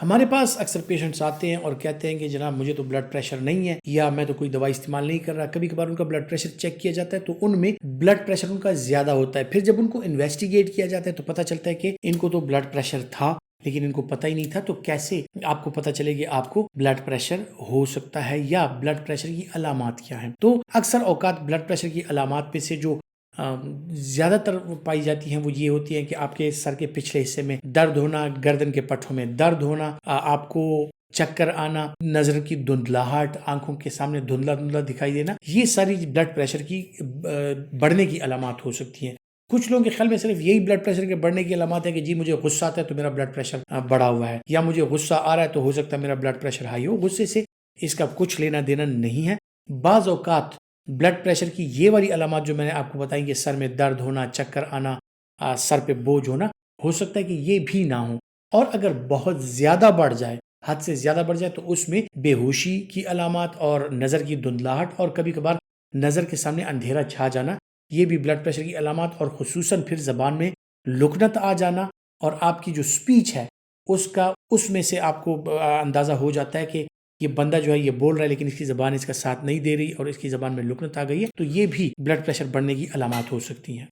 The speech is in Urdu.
ہمارے پاس اکثر پیشنٹس آتے ہیں اور کہتے ہیں کہ جناب مجھے تو بلڈ پریشر نہیں ہے یا میں تو کوئی دوائی استعمال نہیں کر رہا. کبھی کبھار ان کا بلڈ پریشر چیک کیا جاتا ہے تو ان میں بلڈ پریشر ان کا زیادہ ہوتا ہے. پھر جب ان کو انویسٹیگیٹ کیا جاتا ہے تو پتہ چلتا ہے کہ ان کو تو بلڈ پریشر تھا لیکن ان کو پتہ ہی نہیں تھا. تو کیسے آپ کو پتہ چلے گی آپ کو بلڈ پریشر ہو سکتا ہے یا بلڈ پریشر کی علامات کیا ہیں؟ تو اکثر اوقات بلڈ پریشر کی علامات میں سے جو زیادہ تر پائی جاتی ہیں وہ یہ ہوتی ہیں کہ آپ کے سر کے پچھلے حصے میں درد ہونا، گردن کے پٹھوں میں درد ہونا، آپ کو چکر آنا، نظر کی دھندلاہٹ، آنکھوں کے سامنے دھندلا دھندلا دکھائی دینا. یہ ساری بلڈ پریشر کی بڑھنے کی علامات ہو سکتی ہیں. کچھ لوگوں کے خیال میں صرف یہی بلڈ پریشر کے بڑھنے کی علامات ہے کہ جی مجھے غصہ آتا ہے تو میرا بلڈ پریشر بڑھا ہوا ہے، یا مجھے غصہ آ رہا ہے تو ہو سکتا ہے میرا بلڈ پریشر ہائی ہو. غصے سے اس کا کچھ لینا دینا نہیں ہے. بعض اوقات بلڈ پریشر کی یہ والی علامات جو میں نے آپ کو بتائی کہ سر میں درد ہونا، چکر آنا، سر پہ بوجھ ہونا، ہو سکتا ہے کہ یہ بھی نہ ہو. اور اگر بہت زیادہ بڑھ جائے، حد سے زیادہ بڑھ جائے، تو اس میں بے ہوشی کی علامات اور نظر کی دھندلاہٹ اور کبھی کبھار نظر کے سامنے اندھیرا چھا جانا، یہ بھی بلڈ پریشر کی علامات. اور خصوصاً پھر زبان میں لکنت آ جانا اور آپ کی جو سپیچ ہے اس میں سے آپ کو اندازہ ہو جاتا ہے کہ یہ بندہ جو ہے یہ بول رہا ہے لیکن اس کی زبان اس کا ساتھ نہیں دے رہی اور اس کی زبان میں لکنت آ گئی ہے. تو یہ بھی بلڈ پریشر بڑھنے کی علامات ہو سکتی ہیں.